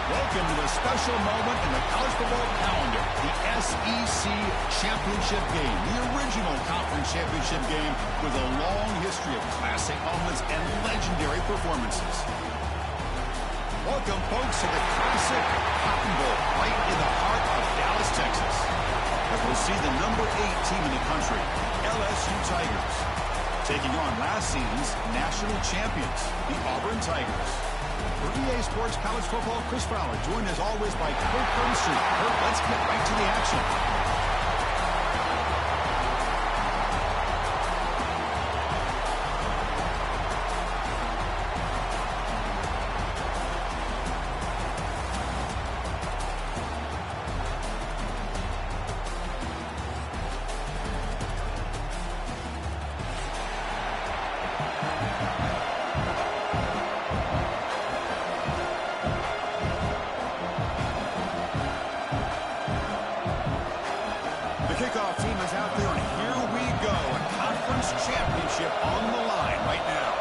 Welcome to a special moment in the college football calendar, the SEC Championship Game, the original conference championship game with a long history of classic moments and legendary performances. Welcome, folks, to the classic Cotton Bowl right in the heart of Dallas, Texas. As we'll see the number 8 team in the country, LSU Tigers, taking on last season's national champions, the Auburn Tigers. For EA Sports College Football, Chris Fowler, joined as always by Kirk Burnstreet. Kirk, let's get right to the action. Kickoff team is out there, and here we go. A conference championship on the line right now.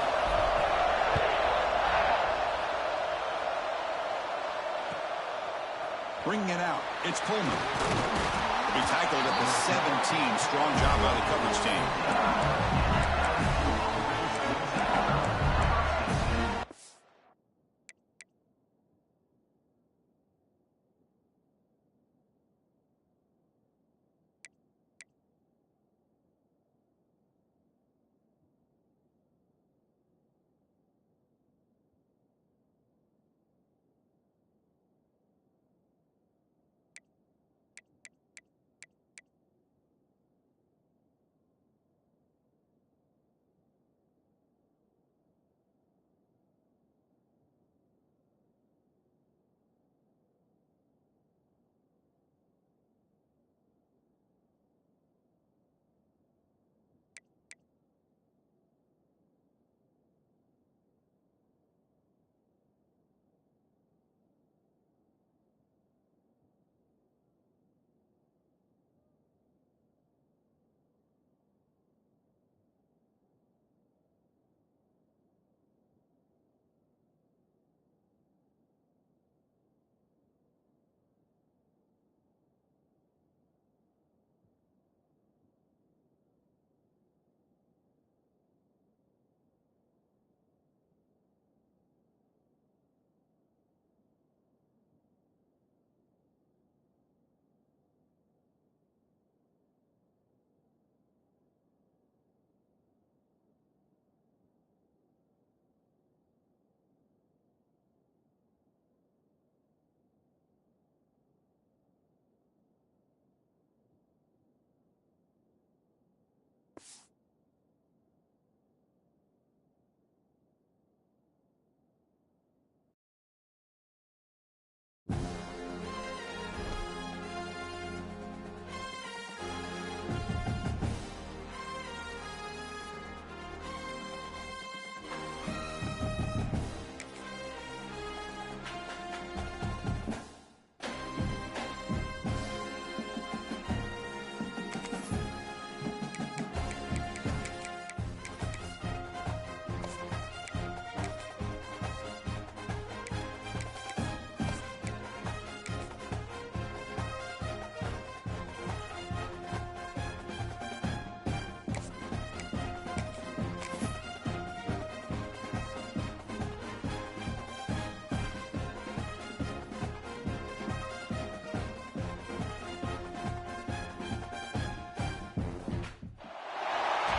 Bringing it out, it's Coleman. He tackled at the 17. Strong job by the coverage team.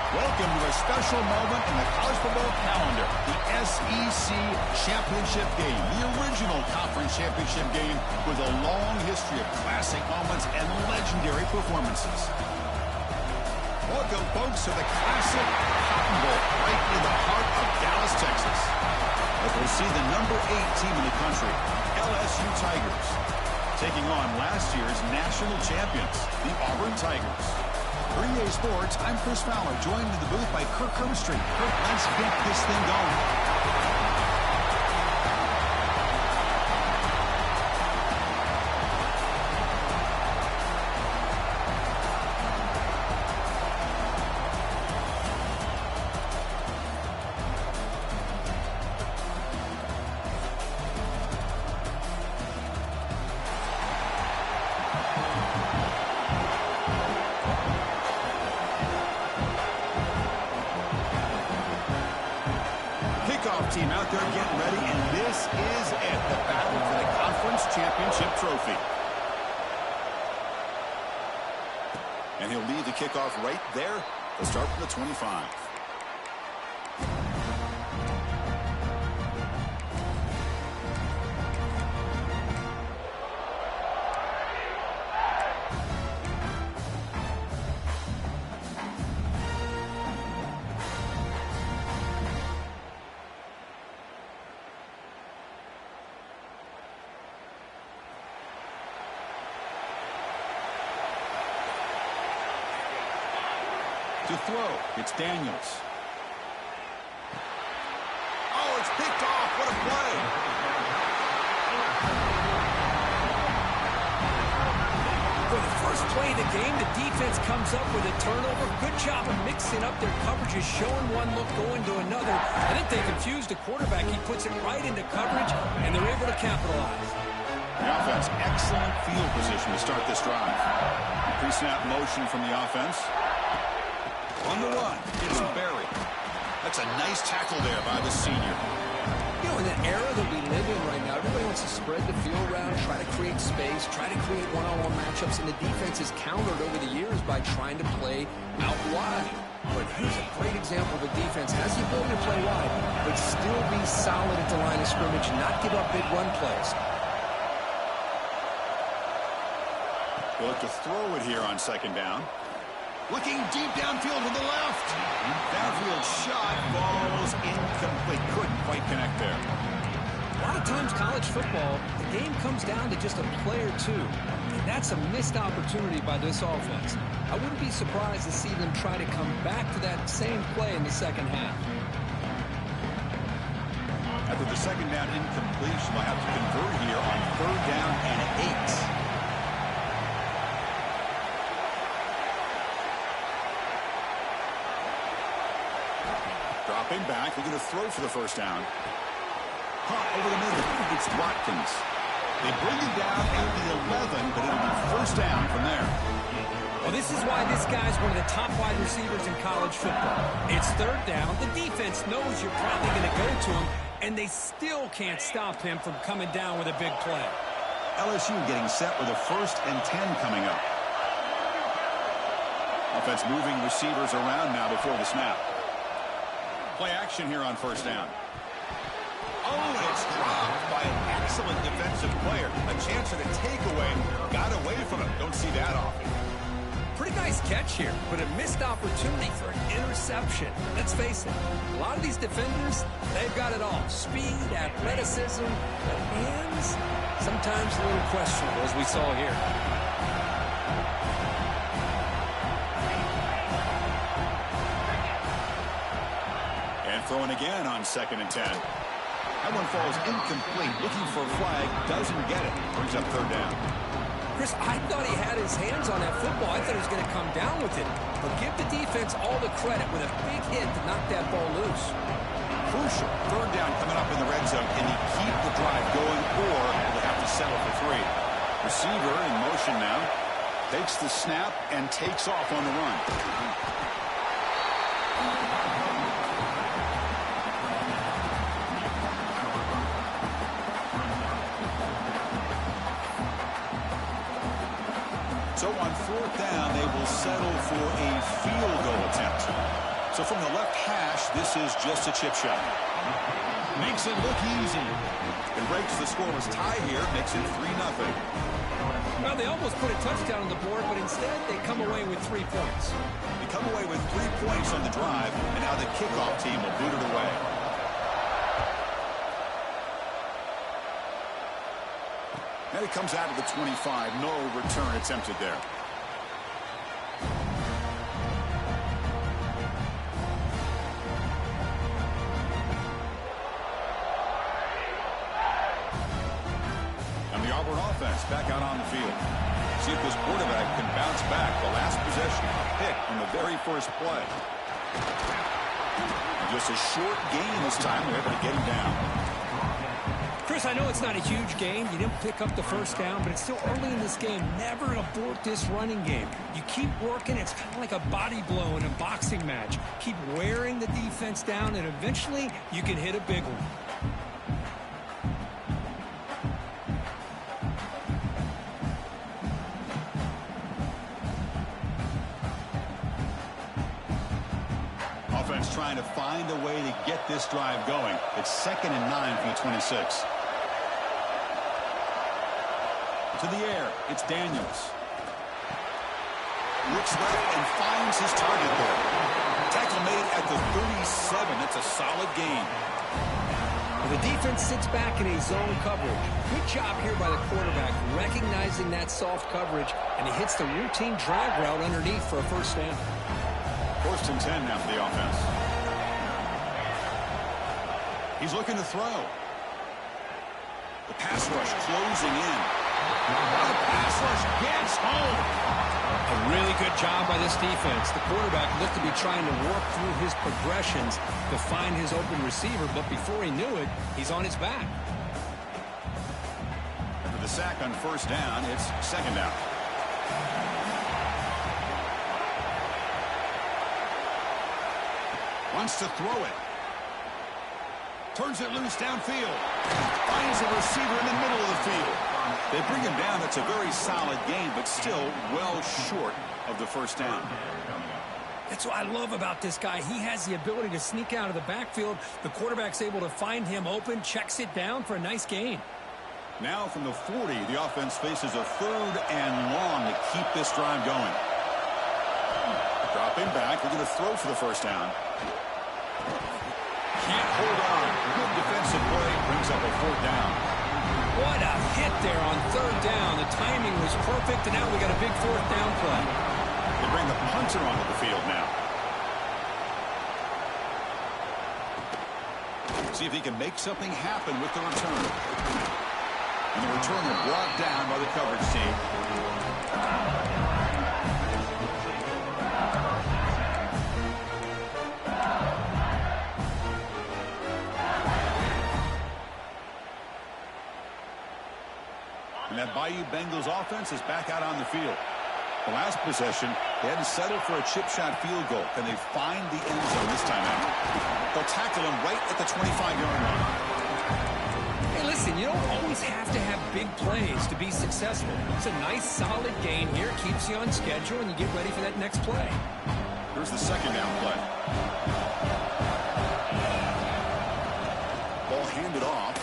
Welcome to a special moment in the college football calendar, the SEC Championship Game, the original conference championship game with a long history of classic moments and legendary performances. Welcome, folks, to the classic Cotton Bowl right in the heart of Dallas, Texas. As we'll see the number 8 team in the country, LSU Tigers, taking on last year's national champions, the Auburn Tigers. 3A Sports, I'm Chris Fowler, joined in the booth by Kirk Herbstreit. Kirk, let's get this thing going. Team out there getting ready, and this is it, the battle for the conference championship trophy. And he'll lead the kickoff right there. He'll start from the 25. To throw, it's Daniels. Oh, it's picked off. What a play. For the first play of the game, the defense comes up with a turnover. Good job of mixing up their coverages, showing one look, going to another. I think they confused the quarterback. He puts it right into coverage, and they're able to capitalize. The offense, excellent field position to start this drive. Pre-snap motion from the offense. On the run, it's Barry. That's a nice tackle there by the senior. You know, in the era that we live in right now, everybody wants to spread the field around, try to create space, try to create one-on-one matchups, and the defense has countered over the years by trying to play out wide. But here's a great example of a defense has the ability to play wide, but still be solid at the line of scrimmage, not give up big run plays. We'll look to throw it here on second down. Looking deep downfield to the left. Downfield shot falls incomplete. Couldn't quite connect there. A lot of times college football, the game comes down to just a play or two. And that's a missed opportunity by this offense. I wouldn't be surprised to see them try to come back to that same play in the second half. After the second down incompletion, they'll have to convert here on third down and 8. Dropping back, looking to throw for the first down. Caught over the middle. It's Watkins. They bring it down at the 11, but it'll be first down from there. Well, this is why this guy's one of the top wide receivers in college football. It's third down. The defense knows you're probably going to go to him, and they still can't stop him from coming down with a big play. LSU getting set with a 1st and 10 coming up. Offense moving receivers around now before the snap. Play action here on first down. Oh, and it's dropped by an excellent defensive player. A chance at a takeaway. Got away from him. Don't see that often. Pretty nice catch here, but a missed opportunity for an interception. Let's face it, a lot of these defenders, they've got it all. Speed, athleticism, but hands, sometimes a little questionable, as we saw here. Throwing again on 2nd and 10. That one falls incomplete. Looking for a flag. Doesn't get it. Brings up third down. Chris, I thought he had his hands on that football. I thought he was going to come down with it. But give the defense all the credit with a big hit to knock that ball loose. Crucial. Third down coming up in the red zone. Can he keep the drive going, or will they have to settle for 3? Receiver in motion now. Takes the snap and takes off on the run. So on 4th down, they will settle for a field goal attempt. So from the left hash, this is just a chip shot. Makes it look easy. It breaks the scoreless tie here, makes it 3-0. Well, they almost put a touchdown on the board, but instead they come away with 3 points. They come away with 3 points on the drive, and now the kickoff team will boot it away. And it comes out of the 25. No return attempted there. offense back out on the field. See if this quarterback can bounce back. The last possession, a pick on the very first play. Just a short gain this time. They're able to get him down. Chris, I know it's not a huge gain. You didn't pick up the first down, but it's still early in this game. Never abort this running game. You keep working. It's kind of like a body blow in a boxing match. Keep wearing the defense down, and eventually you can hit a big one. Offense trying to find a way to get this drive going. It's 2nd and 9 from the 26. To the air, it's Daniels. Looks left and finds his target there. Tackle made at the 37. That's a solid gain. The defense sits back in a zone coverage. Good job here by the quarterback, recognizing that soft coverage, and he hits the routine drag route underneath for a first down. 1st and 10 now for the offense. He's looking to throw. The pass rush closing in. The pass rush gets home. A really good job by this defense. The quarterback looked to be trying to work through his progressions to find his open receiver, but before he knew it, he's on his back. After the sack on 1st down, it's 2nd down. Wants to throw it. Turns it loose downfield. Finds a receiver in the middle of the field. They bring him down. That's a very solid game, but still well short of the first down. That's what I love about this guy. He has the ability to sneak out of the backfield. The quarterback's able to find him open, checks it down for a nice gain. Now from the 40, the offense faces a 3rd and long to keep this drive going. Dropping back, looking to throw for the first down. Can't hold on. Good defensive play. Brings up a 4th down. What a hit there on 3rd down. The timing was perfect, and now we got a big 4th down play. They bring the punter onto the field now. See if he can make something happen with the return. And the returner brought down by the coverage team. And that Bayou Bengals offense is back out on the field. The last possession, they had to settle for a chip shot field goal. Can they find the end zone this time out? They'll tackle him right at the 25-yard line. Hey, listen, you don't always have to have big plays to be successful. It's a nice, solid gain here. Keeps you on schedule, and you get ready for that next play. Here's the 2nd down play. Ball handed off.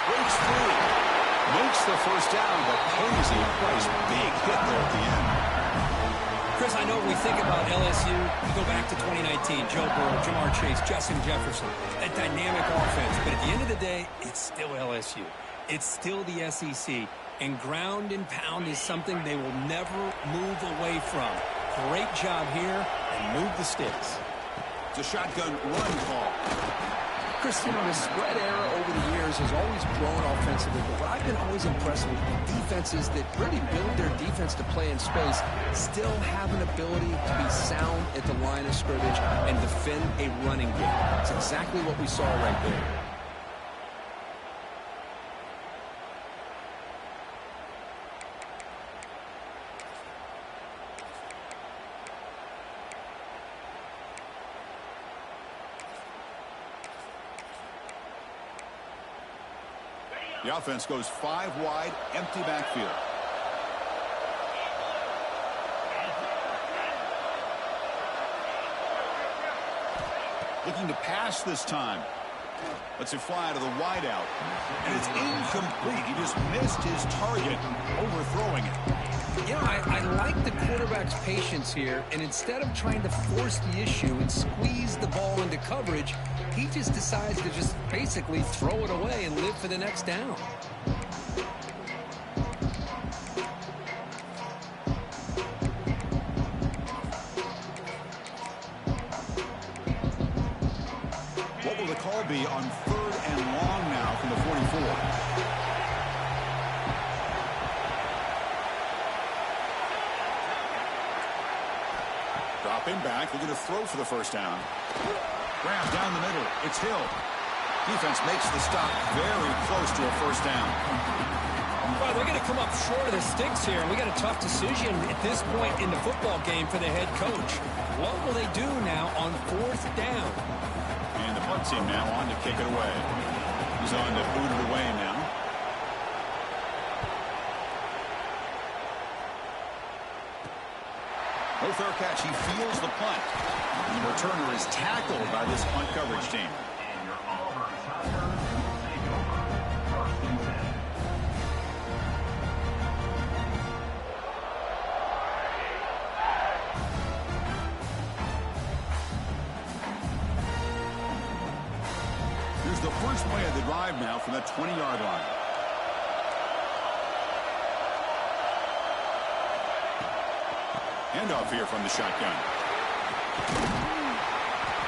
Breaks through. Makes the first down, but pays a price. Big hit there at the end. Chris, I know when we think about LSU, we go back to 2019, Joe Burrow, Jamar Chase, Justin Jefferson, that dynamic offense. But at the end of the day, it's still LSU. It's still the SEC. And ground and pound is something they will never move away from. Great job here, and move the sticks. It's a shotgun run call. Chris, you know, the spread era over the years has always grown offensively, but what I've been always impressed with defenses that really build their defense to play in space still have an ability to be sound at the line of scrimmage and defend a running game. It's exactly what we saw right there. The offense goes 5 wide, empty backfield. Looking to pass this time. Lets it fly to the wideout. And it's incomplete. He just missed his target, overthrowing it. You know, I like the quarterback's patience here, and instead of trying to force the issue and squeeze the ball into coverage, he just decides to just basically throw it away and live for the next down. What will the call be on 3rd and long now from the 44? Dropping back, they're going to throw for the first down. Grab down the middle. It's Hill. Defense makes the stop very close to a first down. Well, they're going to come up short of the sticks here, and we got a tough decision at this point in the football game for the head coach. What will they do now on fourth down? And the punt team now on to kick it away. He's on to boot it away now. No fair catch. He feels the punt. And the returner is tackled by this punt coverage team. Here's the first play of the drive now from the 20-yard line. Handoff here from the shotgun.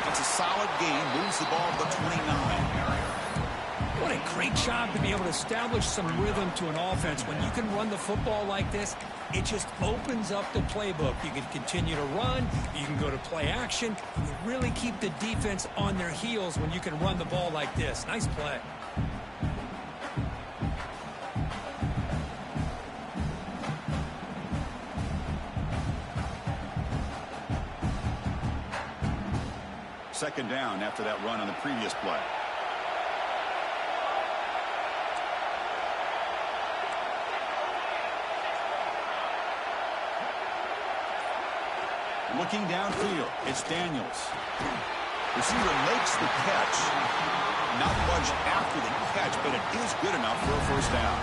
That's a solid gain. Moves the ball to the 29. What a great job to be able to establish some rhythm to an offense. When you can run the football like this, it just opens up the playbook. You can continue to run. You can go to play action. You really keep the defense on their heels when you can run the ball like this. Nice play. Second down after that run on the previous play. Looking downfield, it's Daniels. Receiver makes the catch. Not much after the catch, but it is good enough for a first down.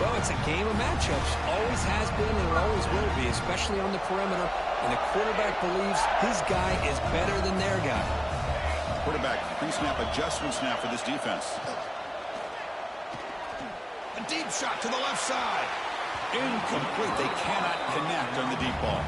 Well, it's a game of matchups. Always has been and it always will be, especially on the perimeter. And the quarterback believes his guy is better than their guy. Quarterback pre-snap adjustments now for this defense. A deep shot to the left side. Incomplete. They cannot connect on the deep ball.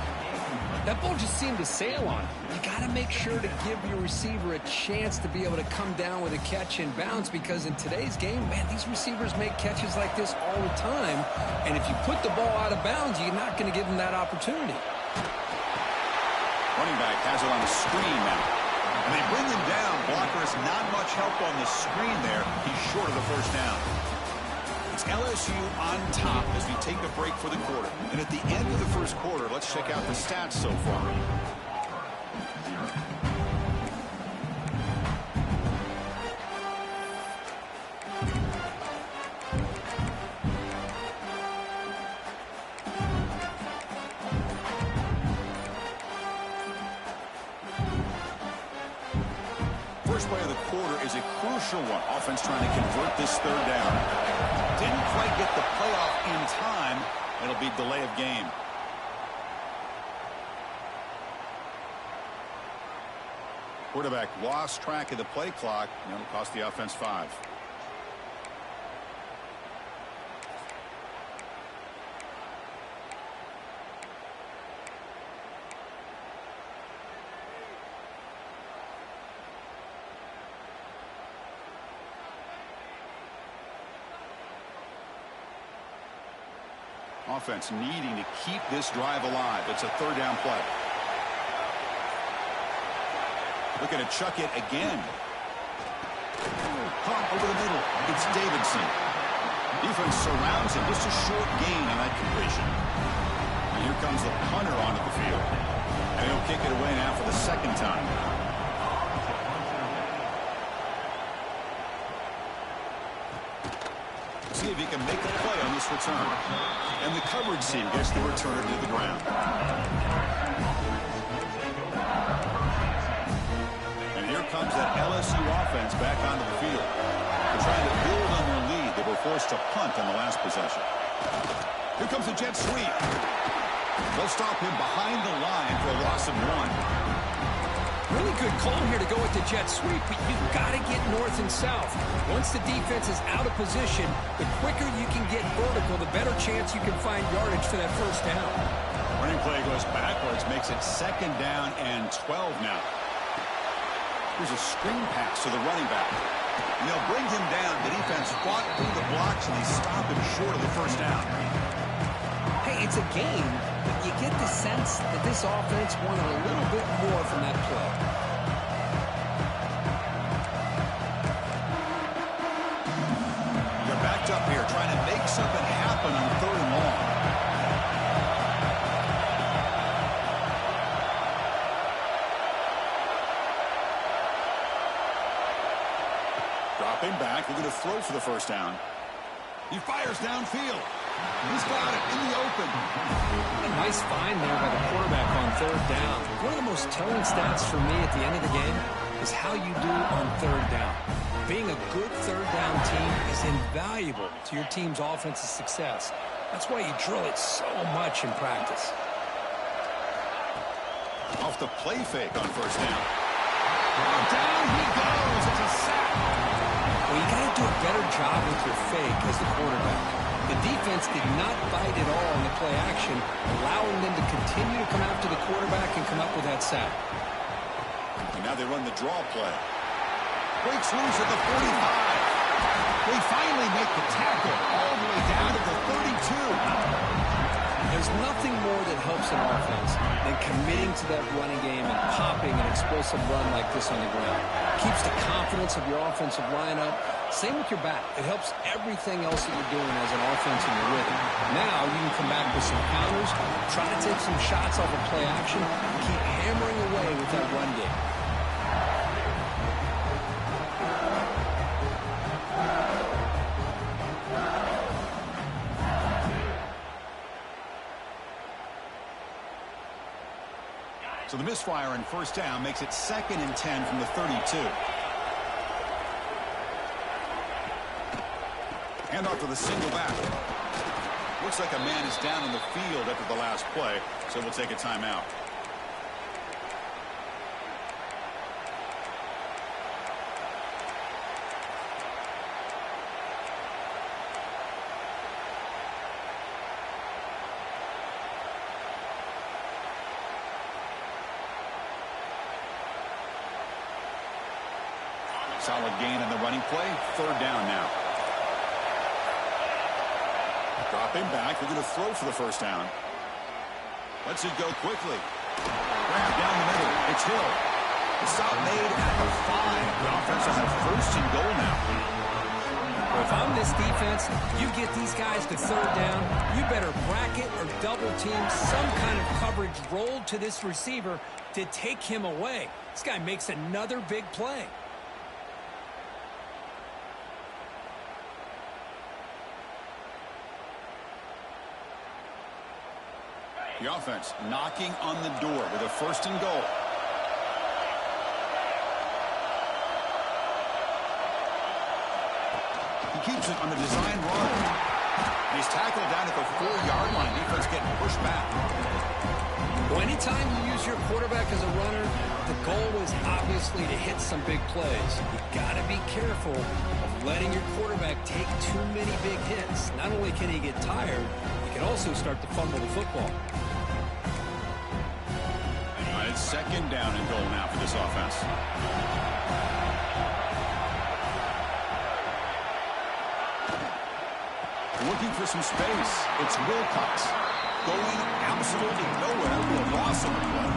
That ball just seemed to sail on. You got to make sure to give your receiver a chance to be able to come down with a catch and bounce, because in today's game, man, these receivers make catches like this all the time. And if you put the ball out of bounds, you're not going to give them that opportunity. Running back has it on the screen now. And they bring him down. Blocker has not much help on the screen there. He's short of the first down. It's LSU on top as we take a break for the quarter. And at the end of the first quarter, let's check out the stats so far. First play of the quarter is a crucial one. Offense trying to convert this third down. Didn't quite get the playoff in time. It'll be delay of game. Quarterback lost track of the play clock, and it'll cost the offense 5. Offense needing to keep this drive alive. It's a third down play. Looking to chuck it again. Caught over the middle. It's Davidson. Defense surrounds him. Just a short gain on that completion. And here comes the punter onto the field. And he'll kick it away now for the second time. See if he can make a play on this return. And the coverage team gets the returner to the ground. And here comes that LSU offense back onto the field. They're trying to build on their lead. They were forced to punt on the last possession. Here comes the jet sweep. They'll stop him behind the line for a loss of 1. Really good call here to go with the jet sweep, but you've got to get north and south. Once the defense is out of position, the quicker you can get vertical, the better chance you can find yardage for that first down. Running play goes backwards, makes it second down and 12 now. Here's a screen pass to the running back. And they'll bring him down. The defense fought through the blocks, and they stop him short of the first down. Hey, it's a game, but you get the sense that this offense wanted a little bit more from that play. They're backed up here trying to make something happen on 3rd and long. Dropping back, they're going to throw for the first down. He fires downfield. He's got it in the open. A nice find there by the quarterback on 3rd down. One of the most telling stats for me at the end of the game is how you do on 3rd down. Being a good 3rd down team is invaluable to your team's offensive success. That's why you drill it so much in practice. Off the play fake on 1st down. Down he goes. It's a sack. Well, you got to do a better job with your fake as the quarterback. The defense did not bite at all in the play action, allowing them to continue to come after the quarterback and come up with that sack. And now they run the draw play. Breaks loose at the 45. They finally make the tackle all the way down to the 32. There's nothing more that helps an offense than committing to that running game and popping an explosive run like this on the ground. Keeps the confidence of your offensive lineup. Same with your back. It helps everything else that you're doing as an offense in your rhythm. Now you can come back with some counters, try to take some shots off of play action, and keep hammering away with that run game. So the misfire in 1st down makes it 2nd and 10 from the 32. Hand off to the single back. Looks like a man is down on the field after the last play, so we'll take a timeout. Solid gain on the running play. 3rd down now. Dropping back. They're going to throw for the first down. Lets it go quickly. Grab down the middle. It's Hill. The stop made at the 5. The offense on a 1st and goal now. If I'm this defense, you get these guys to 3rd down, you better bracket or double team some kind of coverage rolled to this receiver to take him away. This guy makes another big play. The offense knocking on the door with a 1st and goal. He keeps it on the design run. And he's tackled down at the 4-yard line. Defense getting pushed back. Well, anytime you use your quarterback as a runner, the goal is obviously to hit some big plays. You got to be careful of letting your quarterback take too many big hits. Not only can he get tired, he can also start to fumble the football. It's 2nd down and goal now for this offense. Looking for some space. It's Wilcox going absolutely nowhere with a loss on the play.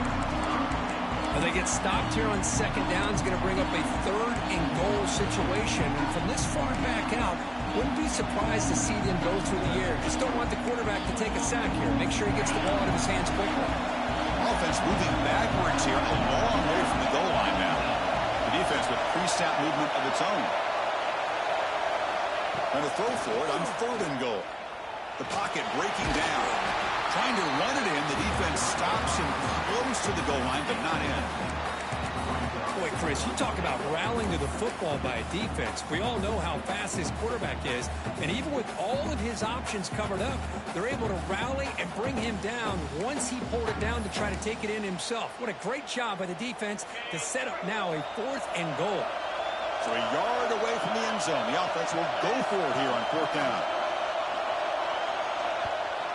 Well, they get stopped here on 2nd down. It's going to bring up a 3rd and goal situation. And from this far back out, wouldn't be surprised to see them go through the air. Just don't want the quarterback to take a sack here. Make sure he gets the ball out of his hands quickly. Offense moving backwards here, a long way from the goal line now. The defense with pre-snap movement of its own. Going to throw for it on 3rd and goal. The pocket breaking down. Trying to run it in. The defense stops him close to the goal line, but not in. Boy, Chris, you talk about rallying to the football by a defense. We all know how fast this quarterback is, and even with all of his options covered up, they're able to rally and bring him down once he pulled it down to try to take it in himself. What a great job by the defense to set up now a 4th and goal. So a yard away from the end zone. The offense will go for it here on 4th down.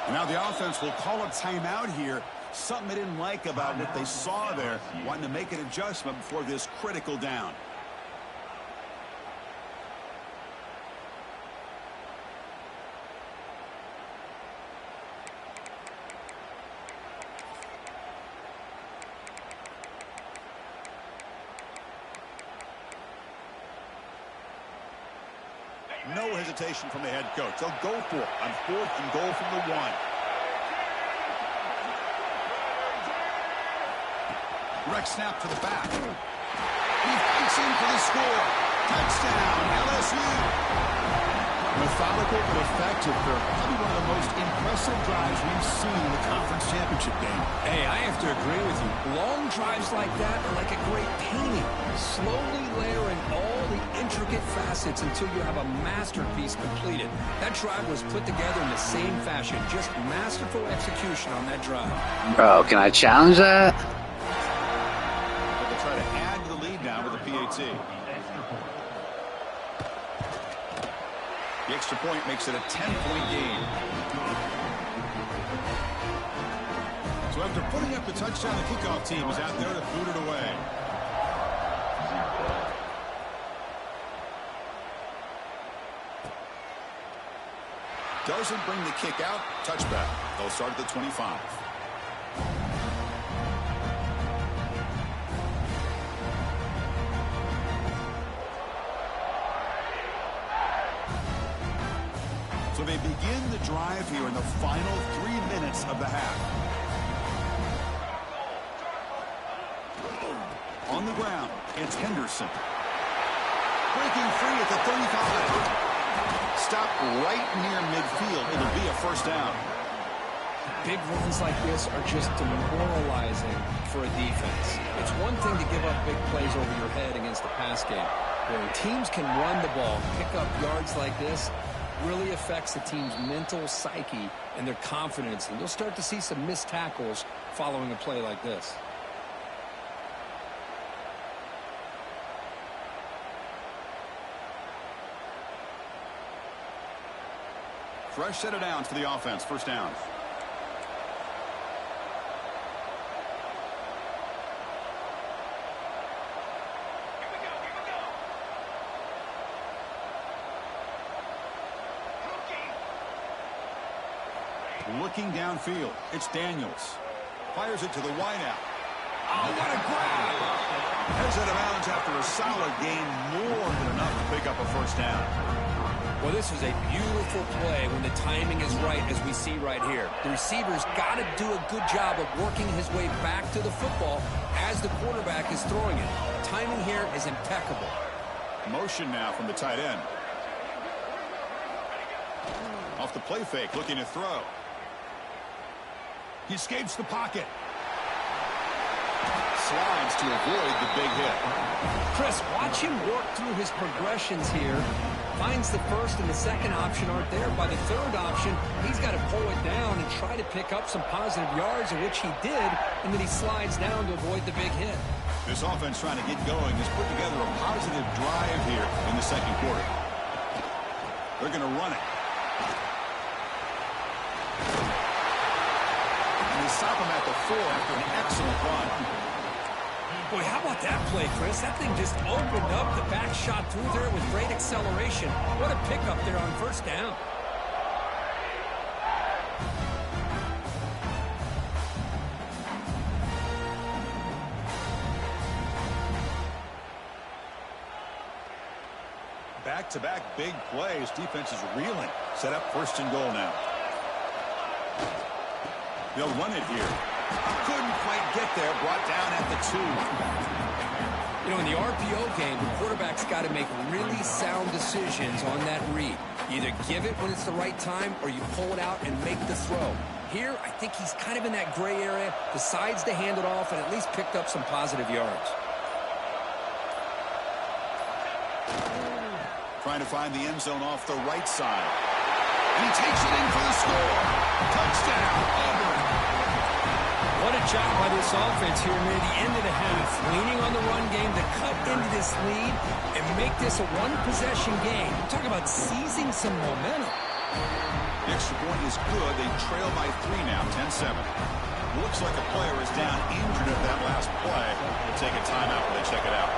And now the offense will call a timeout here. Something they didn't like about what they saw there. Wanting to make an adjustment before this critical down. No hesitation from the head coach. They'll go for it on 4th and goal from the 1. Direct snap to the back. He fights in for the score. Touchdown, LSU. Methodical but effective for probably one of the most impressive drives we've seen in the conference championship game. Hey, I have to agree with you. Long drives like that are like a great painting. Slowly layering all the intricate facets until you have a masterpiece completed. That drive was put together in the same fashion. Just masterful execution on that drive. Bro, can I challenge that? But they try to add to the lead now with a PAT. The extra point makes it a 10-point game. So after putting up the touchdown, the kickoff team is out there to boot it away. Doesn't bring the kick out. Touchback. They'll start at the 25. So they begin the drive here in the final 3 minutes of the half. On the ground, it's Henderson. Breaking free at the 35. Stopped right near midfield. It'll be a first down. Big runs like this are just demoralizing for a defense. It's one thing to give up big plays over your head against the pass game. When teams can run the ball, pick up yards like this, really affects the team's mental psyche and their confidence. And you'll start to see some missed tackles following a play like this. Fresh set of downs for the offense. First down. Looking downfield, it's Daniels. Fires it to the wideout. Oh, what a grab! Heads out of bounds after a solid gain, more than enough to pick up a first down. Well, this is a beautiful play when the timing is right, as we see right here. The receiver's got to do a good job of working his way back to the football as the quarterback is throwing it. Timing here is impeccable. Motion now from the tight end. Off the play fake, looking to throw. He escapes the pocket. Slides to avoid the big hit. Chris, watch him work through his progressions here. Finds the first and the second option aren't there. By the third option, he's got to pull it down and try to pick up some positive yards, of which he did, and then he slides down to avoid the big hit. This offense trying to get going has put together a positive drive here in the second quarter. They're going to run it. And they stop him at the 4 after an excellent run. Boy, how about that play, Chris? That thing just opened up. The back shot through there with great acceleration. What a pickup there on first down. Back-to-back big plays. Defense is reeling. Set up first and goal now. They'll run it here. Couldn't quite get there. Brought down at the 2. You know, in the RPO game, the quarterback's got to make really sound decisions on that read. You either give it when it's the right time or you pull it out and make the throw. Here, I think he's kind of in that gray area, decides to hand it off and at least picked up some positive yards. Trying to find the end zone off the right side. And he takes it in for the score. Touchdown, Auburn. What a job by this offense here near the end of the half. Leaning on the run game to cut into this lead and make this a one-possession game. I'm talking about seizing some momentum. The extra point is good. They trail by 3 now, 10-7. Looks like a player is down injured at that last play. They'll take a timeout when they check it out.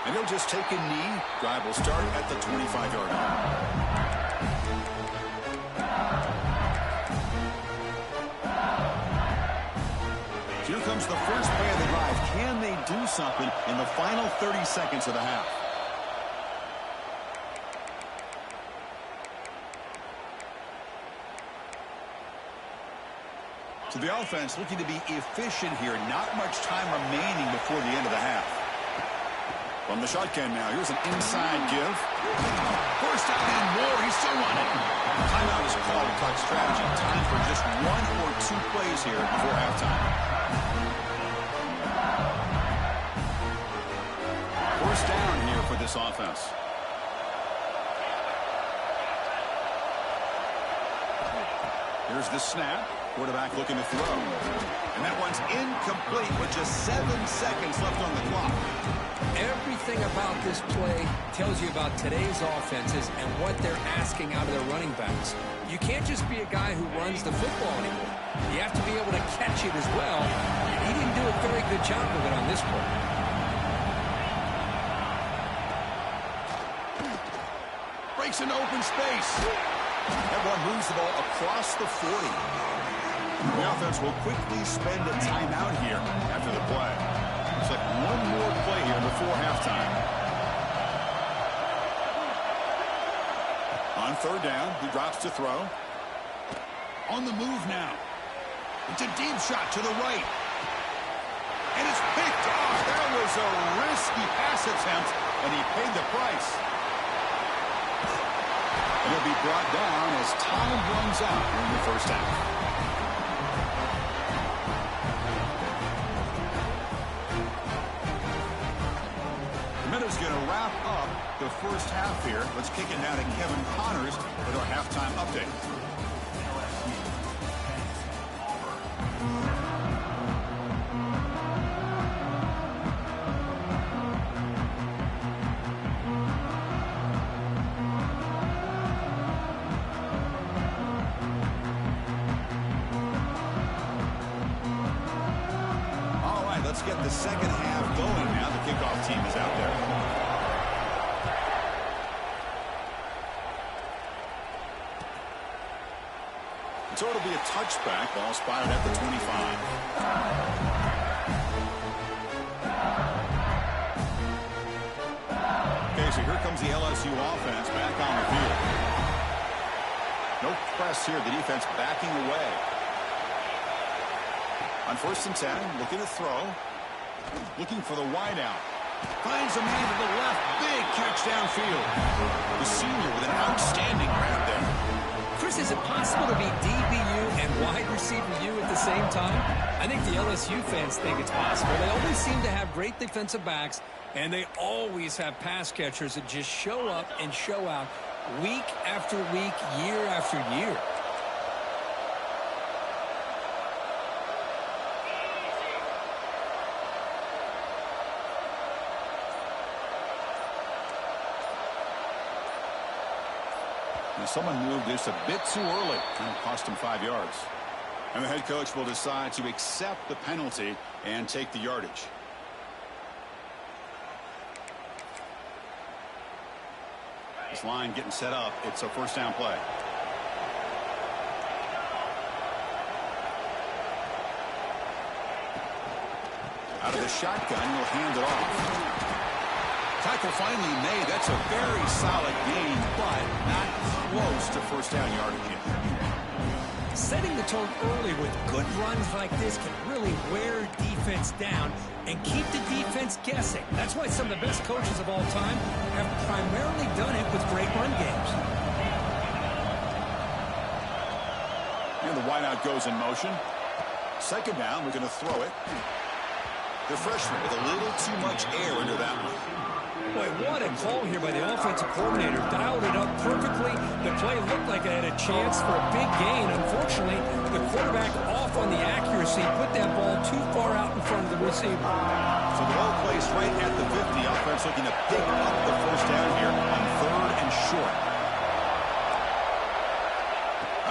And he'll just take a knee. Drive will start at the 25-yard line. So here comes the first play of the drive. Can they do something in the final 30 seconds of the half? So the offense looking to be efficient here. Not much time remaining before the end of the half. From the shotgun now, here's an inside give. First down and more. He's still running. Timeout is called to talk strategy. Time for just 1 or 2 plays here before halftime. First down here for this offense. Here's the snap. Quarterback looking to throw. And that one's incomplete with just 7 seconds left on the clock. Everything about this play tells you about today's offenses and what they're asking out of their running backs. You can't just be a guy who runs the football anymore. You have to be able to catch it as well. He didn't do a very good job of it on this play. Breaks into open space. That one moves the ball across the 40. The offense will quickly spend a timeout here after the play. Looks like one more play here before halftime. On third down, he drops to throw. On the move now. It's a deep shot to the right. And it's picked off. That was a risky pass attempt, and he paid the price. And he'll be brought down as time runs out in the first half. Is going to wrap up the first half here. Let's kick it now to Kevin Connors with our halftime update. All right, let's get the second half going now. The kickoff team is out there. So it'll be a touchback. Ball spotted at the 25. Okay, so here comes the LSU offense back on the field. No press here. The defense backing away. On 1st and 10, looking to throw. Looking for the wideout. Finds a man to the left. Big catch downfield. The senior with an outstanding grab there. Chris, is it possible to be DBU and wide receiver U at the same time? I think the LSU fans think it's possible. They always seem to have great defensive backs, and they always have pass catchers that just show up and show out week after week, year after year. Someone moved this a bit too early, and it cost him 5 yards. And the head coach will decide to accept the penalty and take the yardage. This line getting set up. It's a first down play. Out of the shotgun, he'll hand it off. Tackle finally made. That's a very solid gain, but not close to first down yardage yet. Setting the tone early with good runs like this can really wear defense down and keep the defense guessing. That's why some of the best coaches of all time have primarily done it with great run games. And the wideout goes in motion. Second down, we're going to throw it. The freshman with a little too much air into that one. Boy, what a call here by the offensive coordinator. Dialed it up perfectly. The play looked like it had a chance for a big gain. Unfortunately, the quarterback off on the accuracy, put that ball too far out in front of the receiver. So the ball placed right at the 50. Offense looking to pick up the first down here on 3rd and short.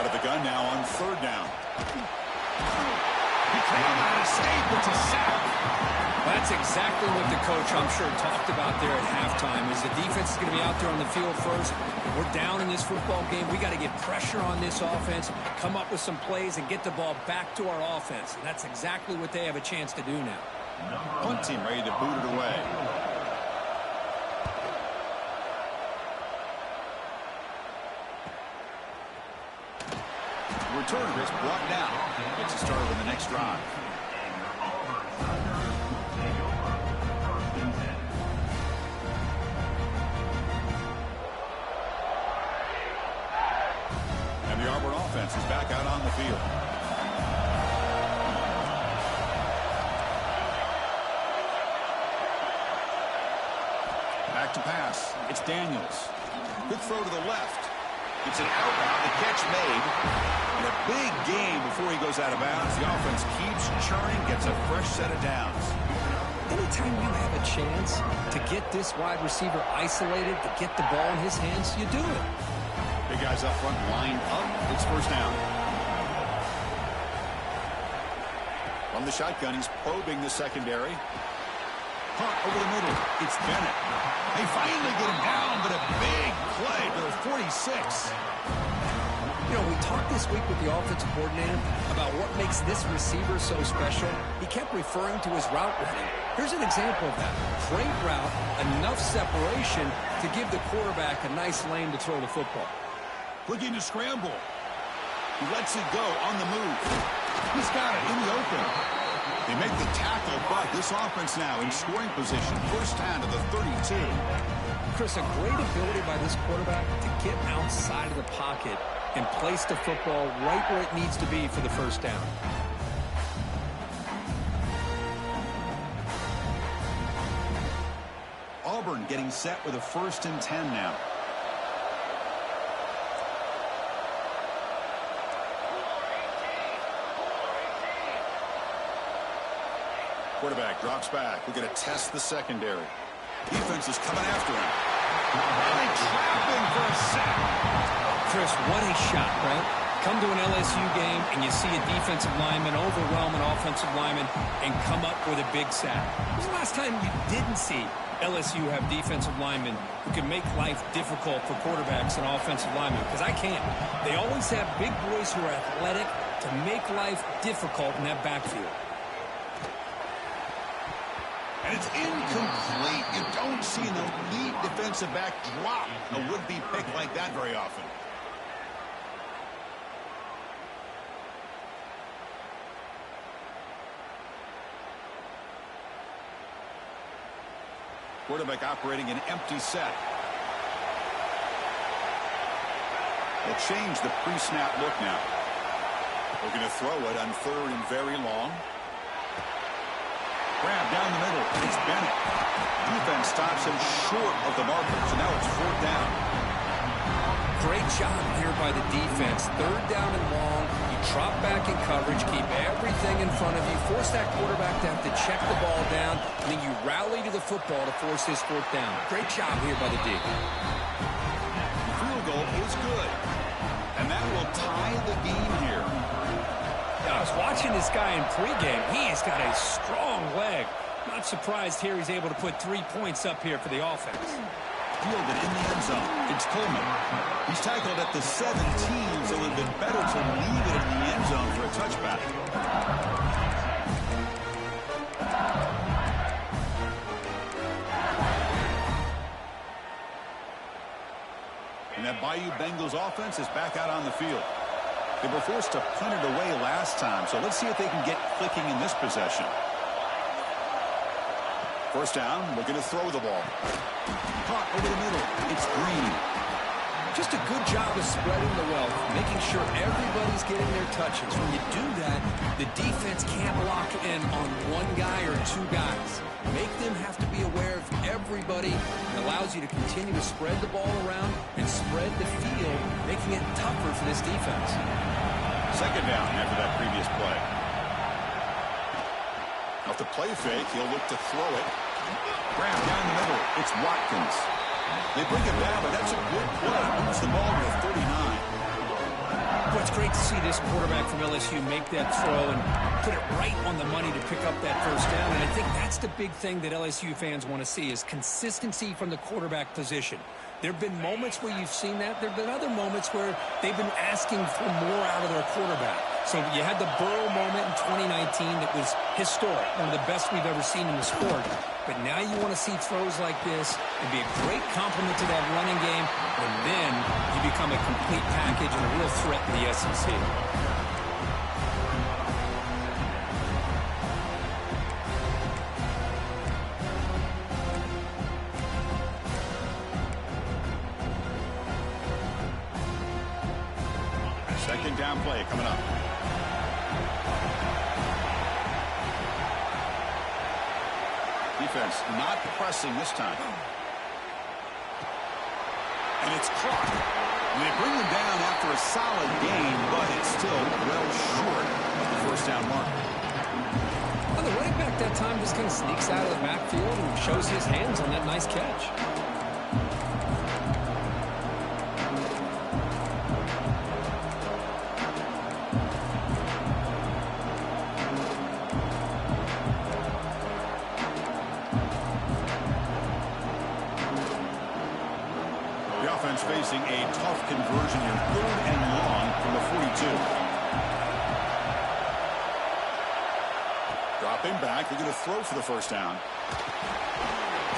Out of the gun now on 3rd down. He came out of state with a sack. That's exactly what the coach, I'm sure, talked about there at halftime, is the defense is going to be out there on the field first. We're down in this football game. We got to get pressure on this offense, come up with some plays, and get the ball back to our offense. And that's exactly what they have a chance to do now. Punt team ready to boot it away. Return risk brought down. Gets a start on the next drive. And the Auburn offense is back out on the field. Back to pass. It's Daniels. Quick throw to the left. It's an out. The catch made. And a big gain before he goes out of bounds. The offense keeps churning, gets a fresh set of downs. Anytime you have a chance to get this wide receiver isolated, to get the ball in his hands, you do it. Big guys up front lined up. It's first down. From the shotgun, he's probing the secondary. Punt over the middle. It's Bennett. They finally get him down, but a big play to the 46. You know, we talked this week with the offensive coordinator about what makes this receiver so special. He kept referring to his route running. Here's an example of that. Great route, enough separation to give the quarterback a nice lane to throw the football. Looking to scramble. He lets it go on the move. He's got it in the open. They make the tackle, but this offense now in scoring position. First down to the 32. Chris, a great ability by this quarterback to get outside of the pocket and place the football right where it needs to be for the first down. Auburn getting set with a 1st and 10 now. Quarterback drops back. We're going to test the secondary. Defense is coming after him. And they trap him for a sack. Chris, what a shot, right? Come to an LSU game and you see a defensive lineman overwhelm an offensive lineman and come up with a big sack. When was the last time you didn't see LSU have defensive linemen who can make life difficult for quarterbacks and offensive linemen? Because I can't. They always have big boys who are athletic to make life difficult in that backfield. And it's incomplete. You don't see the lead defensive back drop a would-be pick like that very often. Quarterback operating an empty set. They'll change the pre-snap look now. We're going to throw it on 3rd and very long. Grab down the middle. It's Bennett. Defense stops him short of the marker, so now it's 4th down. Great job here by the defense. 3rd down and long. You drop back in coverage, keep everything in front of you, force that quarterback to have to check the ball down, and then you rally to the football to force his 4th down. Great job here by the D. The field goal is good, and that will tie the game here. I was watching this guy in pregame. He has got a strong leg. Not surprised here he's able to put 3 points up here for the offense. Fielded in the end zone. It's Coleman. He's tackled at the 17, so it would have been better to leave it in the end zone for a touchback. And that Bayou Bengals offense is back out on the field. They were forced to punt it away last time, so let's see if they can get clicking in this possession. First down, we're going to throw the ball. Caught over the middle. It's Green. Just a good job of spreading the wealth, making sure everybody's getting their touches. When you do that, the defense can't lock in on one guy or 2 guys. Make them have to be aware of everybody. It allows you to continue to spread the ball around and spread the field, making it tougher for this defense. 2nd down after that previous play. Off the play fake, he'll look to throw it. Grab down the middle. It's Watkins. They bring it down, but that's a good play. Moves the ball to the 39. Well, it's great to see this quarterback from LSU make that throw and put it right on the money to pick up that first down. And I think that's the big thing that LSU fans want to see is consistency from the quarterback position. There have been moments where you've seen that. There have been other moments where they've been asking for more out of their quarterback. So you had the Burrow moment in 2019 that was historic, one of the best we've ever seen in the sport. But now you want to see throws like this and be a great complement to that running game, and then you become a complete package and a real threat in the SEC. Second down play coming up. Defense not pressing this time. And it's caught. And they bring him down after a solid gain, but it's still well short of the first down marker. Well, the running back that time just kind of sneaks out of the backfield and shows his hands on that nice catch. Facing a tough conversion in 3rd and long from the 42. Dropping back, they're going to throw for the first down.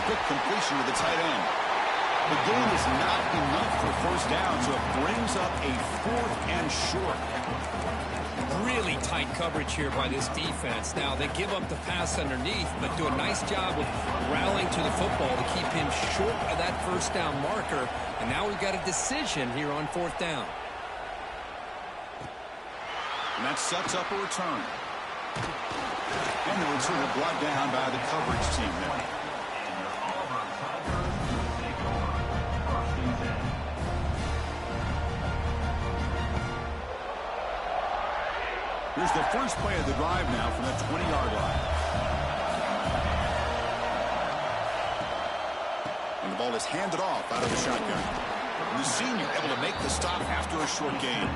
Quick completion to the tight end. The gain is not enough for first down, so it brings up a 4th and short. Really tight coverage here by this defense. Now, they give up the pass underneath, but do a nice job of rallying to the football to keep him short of that first down marker. And now we've got a decision here on 4th down. And that sets up a return. And the return brought down by the coverage team there. Here's the first play of the drive now from the 20-yard line. And the ball is handed off out of the shotgun. And the senior able to make the stop after a short gain.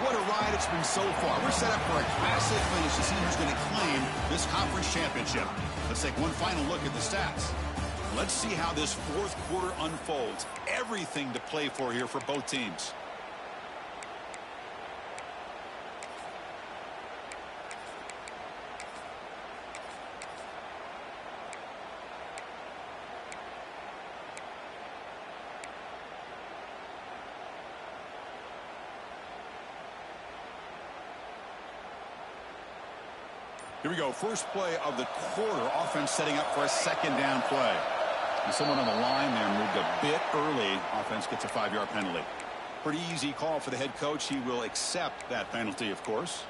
What a ride it's been so far. We're set up for a classic finish to see who's going to claim this conference championship. Let's take one final look at the stats. Let's see how this 4th quarter unfolds. Everything to play for here for both teams. Here we go. First play of the quarter. Offense setting up for a second down play. And someone on the line there moved a bit early. Offense gets a 5-yard penalty. Pretty easy call for the head coach. He will accept that penalty, of course.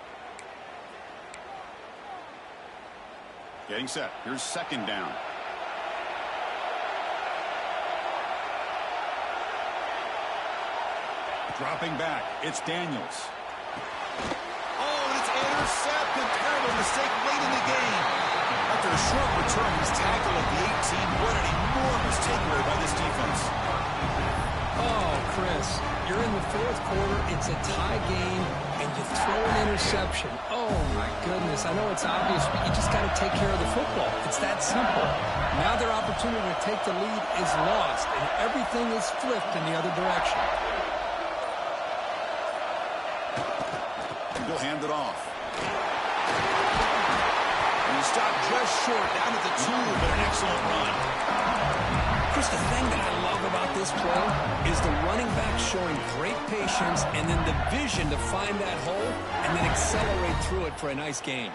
Getting set. Here's second down. Dropping back. It's Daniels. Oh, and it's intercepted. Terrible mistake late in the game. After a short return, he's tackled at the 18. What an enormous takeaway by this defense. Oh, Chris, you're in the 4th quarter. It's a tie game, and you throw an interception. Oh, my goodness. I know it's obvious, but you just got to take care of the football. It's that simple. Now their opportunity to take the lead is lost, and everything is flipped in the other direction. He'll hand it off. And he stopped just short, down at the 2, but an excellent run. Chris, the thing that I love about this play is the running back showing great patience and then the vision to find that hole and then accelerate through it for a nice gain.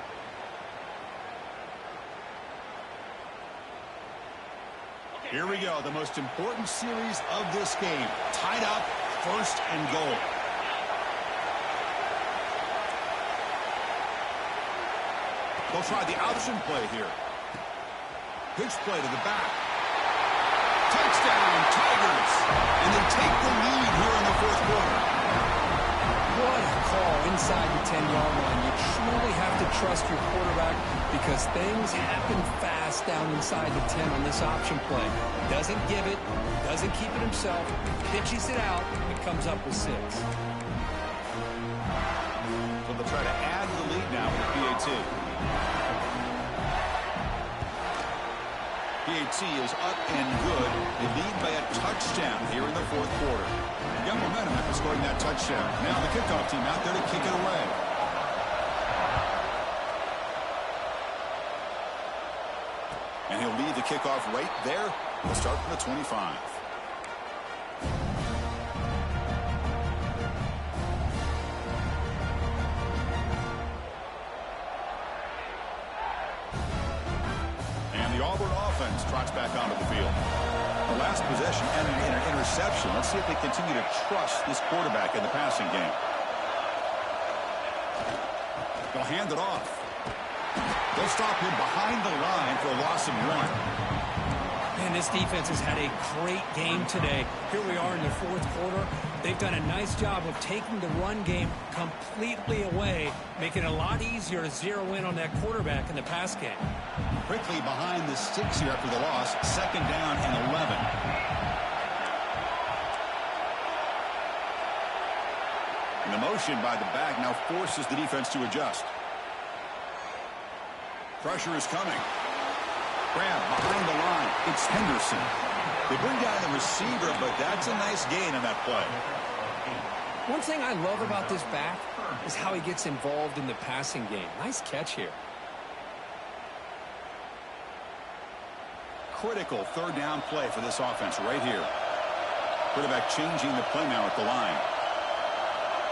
Here we go, the most important series of this game. Tied up, 1st and goal. They'll try the option play here. Pitch play to the back. Touchdown, Tigers. And they take the lead here in the 4th quarter. What a call inside the 10-yard line. You absolutely have to trust your quarterback because things happen fast down inside the 10 on this option play. Doesn't give it, doesn't keep it himself, pitches it out, and comes up with 6. So they'll try to add to the lead now with the PAT. PAT is up and good. They lead by a touchdown here in the fourth quarter. They got momentum after scoring that touchdown. Now the kickoff team out there to kick it away. And he'll lead the kickoff right there. We'll start from the 25. Trots back onto the field. The last possession ended in an interception. Let's see if they continue to trust this quarterback in the passing game. They'll hand it off. They'll stop him behind the line for a loss of 1. Man, this defense has had a great game today. Here we are in the fourth quarter. They've done a nice job of taking the run game completely away, making it a lot easier to zero in on that quarterback in the pass game. Quickly behind the sticks here after the loss. 2nd down and 11. And the motion by the back now forces the defense to adjust. Pressure is coming. Grab behind the line. It's Henderson. They bring down the receiver, but that's a nice gain on that play. One thing I love about this back is how he gets involved in the passing game. Nice catch here. Critical 3rd down play for this offense right here. Quarterback changing the play now at the line.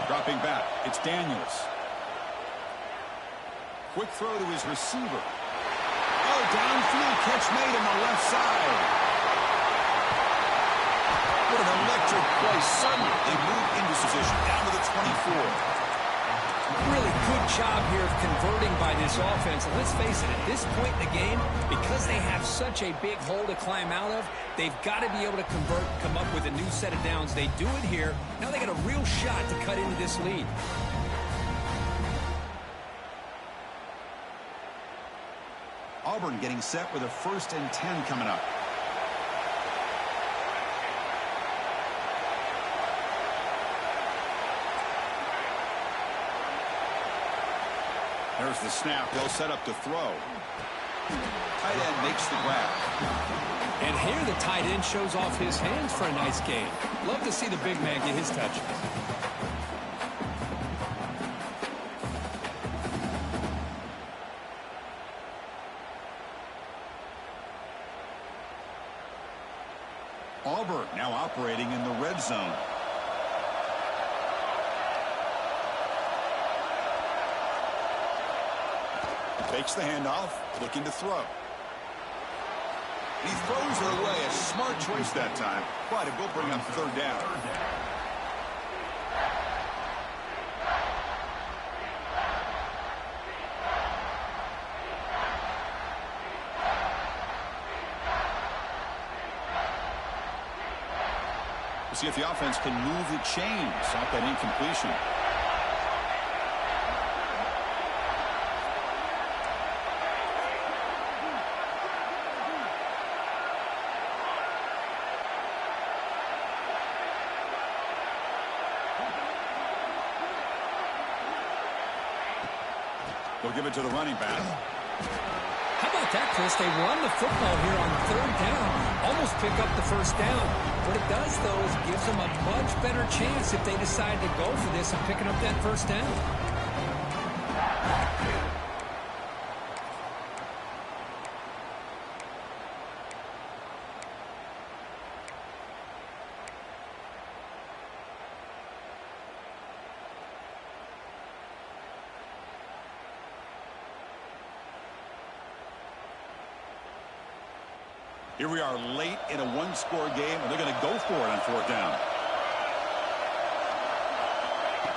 Dropping back. It's Daniels. Quick throw to his receiver. Oh, downfield catch made on the left side. What an electric play. Suddenly, they move into position down to the 24. Really good job here of converting by this offense. And let's face it, at this point in the game, because they have such a big hole to climb out of, they've got to be able to convert, come up with a new set of downs. They do it here. Now they got a real shot to cut into this lead. Auburn getting set with a 1st and 10 coming up. There's the snap. They'll set up to throw. Tight end makes the grab. And here the tight end shows off his hands for a nice gain. Love to see the big man get his touches. Auburn now operating in the red zone. Takes the handoff, looking to throw. He throws it away. A smart choice that time, but it will bring up 3rd down. We'll see if the offense can move the chains off that incompletion. They'll give it to the running back. How about that, Chris? They run the football here on 3rd down, almost pick up the 1st down. What it does, though, is it gives them a much better chance if they decide to go for this and picking up that 1st down. Here we are late in a 1-score game, and they're going to go for it on 4th down.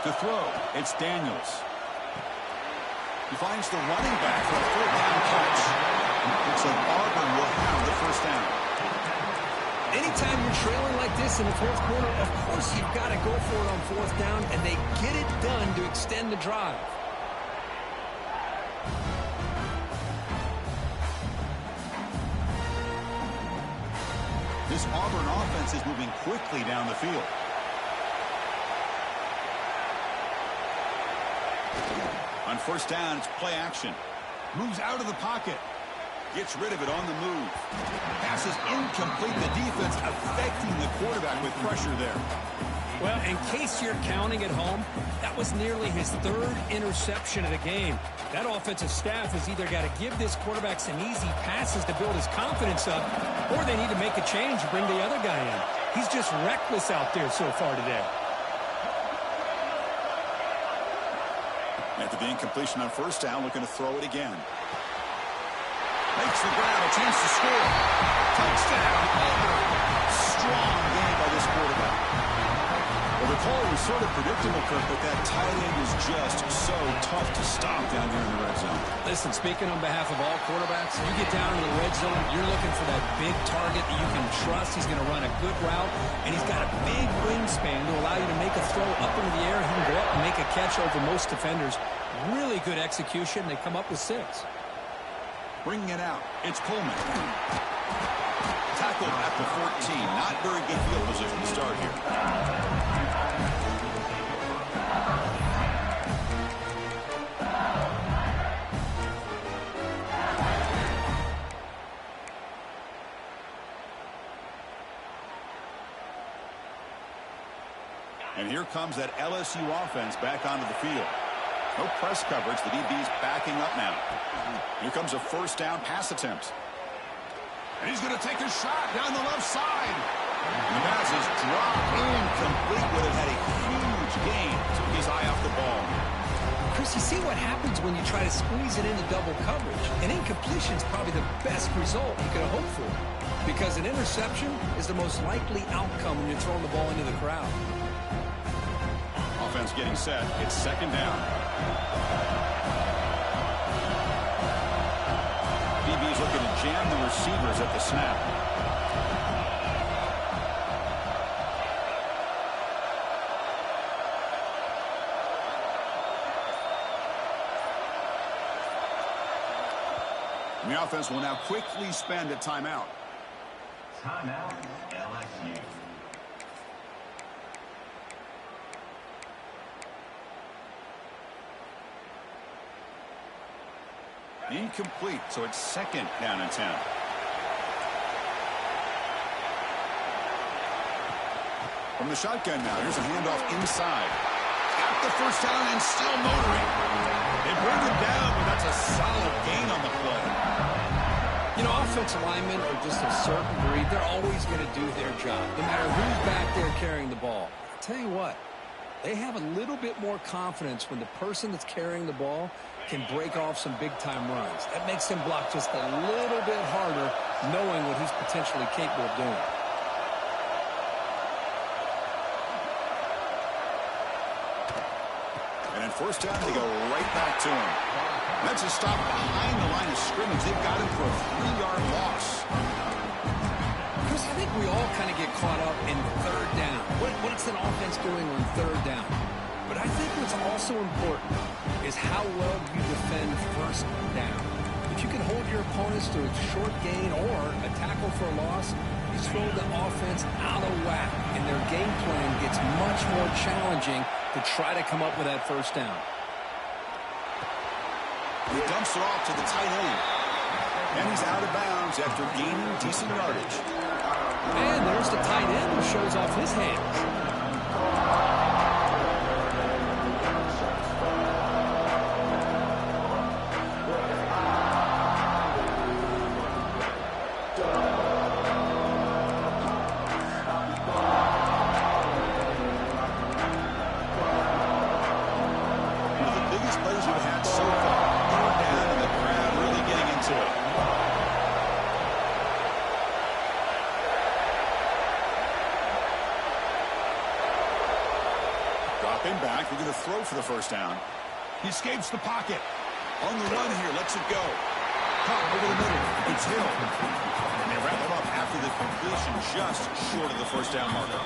To throw, it's Daniels. He finds the running back for a 4th down catch. Looks like Auburn will have the 1st down. Anytime you're trailing like this in the fourth quarter, of course you've got to go for it on 4th down, and they get it done to extend the drive. This Auburn offense is moving quickly down the field. On first down, it's play action. Moves out of the pocket. Gets rid of it on the move. Pass is incomplete. The defense affecting the quarterback with pressure there. Well, in case you're counting at home, that was nearly his third interception of the game. That offensive staff has either got to give this quarterback some easy passes to build his confidence up, or they need to make a change and bring the other guy in. He's just reckless out there so far today. After the incompletion on first down, looking to throw it again. Makes the grab, a chance to score. Touchdown, Auburn. Strong game by this quarterback. Well, the call was sort of predictable, Kirk, but that tight end is just so tough to stop down here in the red zone. Listen, speaking on behalf of all quarterbacks, you get down in the red zone, you're looking for that big target that you can trust. He's going to run a good route, and he's got a big wingspan to allow you to make a throw up into the air. He can go up and make a catch over most defenders. Really good execution. They come up with 6. Bringing it out. It's Coleman. Tackled at the 14. Not very good field position to start here. And here comes that LSU offense back onto the field. No press coverage. The DB's backing up now. Here comes a first down pass attempt. And he's going to take a shot down the left side. And the pass is dropped incomplete. Would have had a huge gain. Took his eye off the ball. Chris, you see what happens when you try to squeeze it into double coverage. An incompletion is probably the best result you could have hoped for, because an interception is the most likely outcome when you're throwing the ball into the crowd. Offense getting set. It's second down. DB's looking to jam the receivers at the snap. And the offense will now quickly spend a timeout. Timeout, LSU. Incomplete, so it's second down and 10. From the shotgun now, here's a handoff inside. Got the first down and still motoring. They bring him down, but that's a solid gain on the play. You know, offensive linemen are just a certain breed. They're always going to do their job, no matter who's back there carrying the ball. I'll tell you what, they have a little bit more confidence when the person that's carrying the ball can break off some big-time runs. That makes him block just a little bit harder, knowing what he's potentially capable of doing. And then first down, they go right back to him. That's a stop behind the line of scrimmage. They've got him for a 3-yard loss. Chris, I think we all kind of get caught up in third down. What's an offense doing on third down? But I think what's also important is how well you defend first down. If you can hold your opponents to a short gain or a tackle for a loss, you throw the offense out of whack, and their game plan gets much more challenging to try to come up with that first down. He dumps it off to the tight end. And he's out of bounds after gaining decent yardage. And there's the tight end who shows off his hands. Back, we're going to throw for the first down. He escapes the pocket. On the run here, lets it go. Caught over the middle. It's Hill. And they wrap him up after the completion, just short of the first down marker.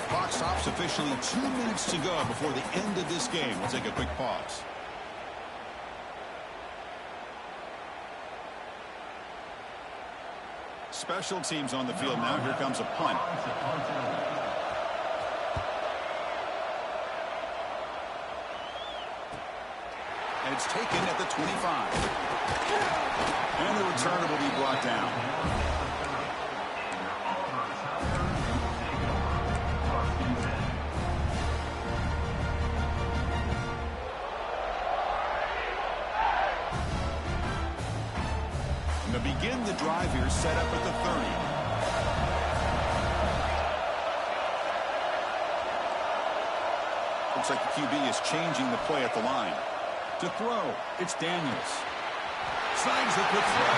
Clock stops officially 2 minutes to go before the end of this game. We'll take a quick pause. special teams on the field now. Here comes a punt. And it's taken at the 25. And the return will be brought down. And to begin the drive here, set up at the 30. Looks like the QB is changing the play at the line. To throw, it's Daniels. Slides the quick throw.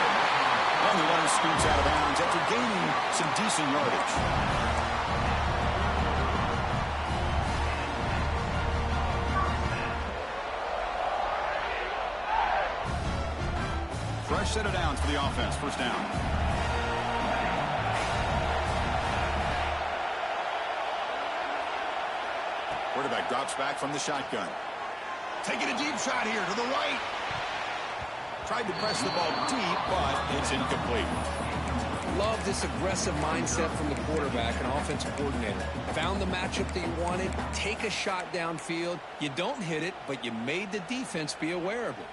And the runner scoots out of bounds after gaining some decent yardage. Fresh set of downs for the offense. First down. Quarterback drops back from the shotgun. Taking a deep shot here to the right. Tried to press the ball deep, but it's incomplete. Love this aggressive mindset from the quarterback and offensive coordinator. Found the matchup that you wanted. Take a shot downfield. You don't hit it, but you made the defense be aware of it.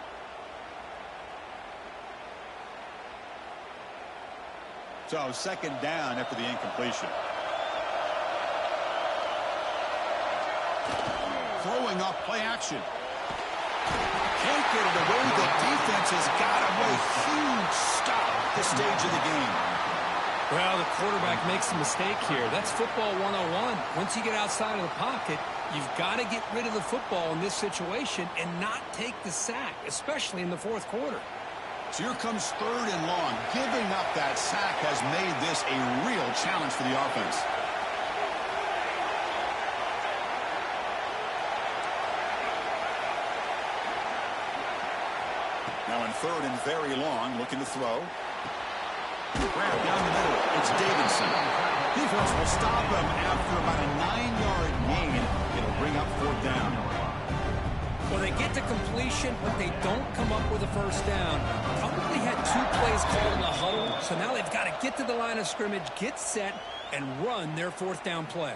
So second down after the incompletion. Throwing up play action. Can't get it away. The defense has got him with a huge stop at this stage of the game. Well, the quarterback makes a mistake here. That's football 101. Once you get outside of the pocket, you've got to get rid of the football in this situation and not take the sack, especially in the fourth quarter. So here comes third and long. Giving up that sack has made this a real challenge for the offense. Now in third and very long, looking to throw. Grab down the middle. It's Davidson. Defense will stop him after about a 9-yard gain. It'll bring up fourth down. Well, they get to completion, but they don't come up with a first down. Probably had 2 plays called in the huddle, so now they've got to get to the line of scrimmage, get set, and run their fourth down play.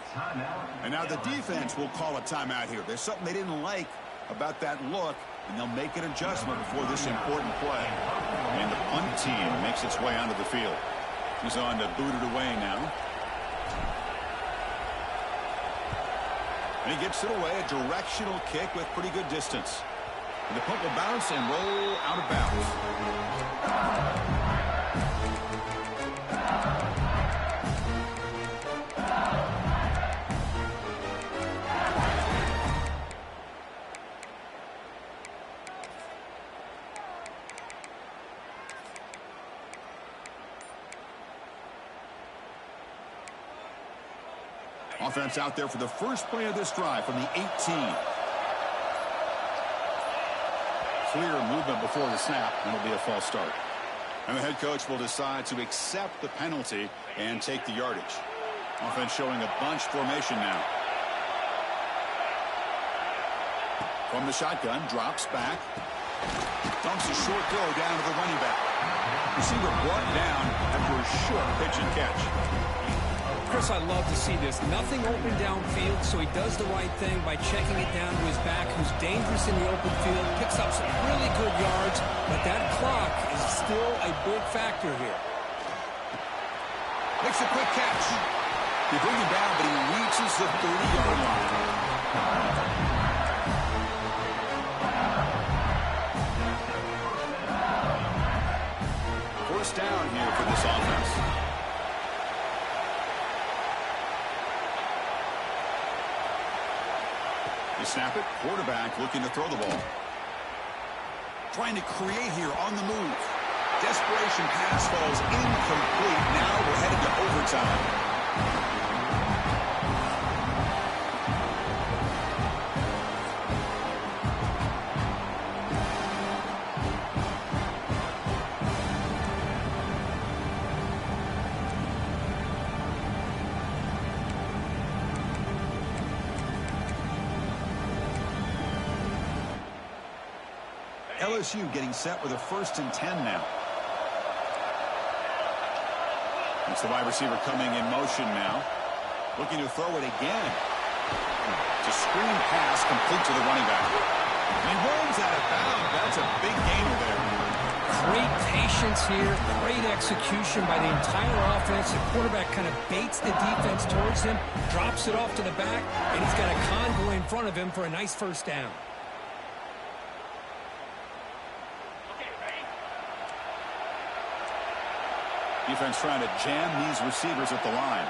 And now the defense will call a timeout here. There's something they didn't like about that look, and they'll make an adjustment before this important play. And the punt team makes its way onto the field. He's on to boot it away now. And he gets it away, a directional kick with pretty good distance. And the punt will bounce and roll out of bounds. Offense out there for the first play of this drive from the 18. Clear movement before the snap, and it'll be a false start. And the head coach will decide to accept the penalty and take the yardage. Offense showing a bunch formation now. From the shotgun, drops back. Dumps a short throw down to the running back. Receiver brought down after a short pitch and catch. Chris, I love to see this. Nothing open downfield, so he does the right thing by checking it down to his back, who's dangerous in the open field, picks up some really good yards, but that clock is still a big factor here. Makes a quick catch. They bring him down, but he reaches the 30-yard line. First down here for this offense. They snap it. Quarterback looking to throw the ball. Trying to create here on the move. Desperation pass falls incomplete. Now we're headed to overtime. LSU getting set with a 1st and 10 now. It's the wide receiver coming in motion now. Looking to throw it again. It's a screen pass complete to the running back. And he runs out of bounds. That's a big gainer there. Great patience here. Great execution by the entire offense. The quarterback kind of baits the defense towards him, drops it off to the back, and he's got a convoy in front of him for a nice first down. Defense trying to jam these receivers at the line.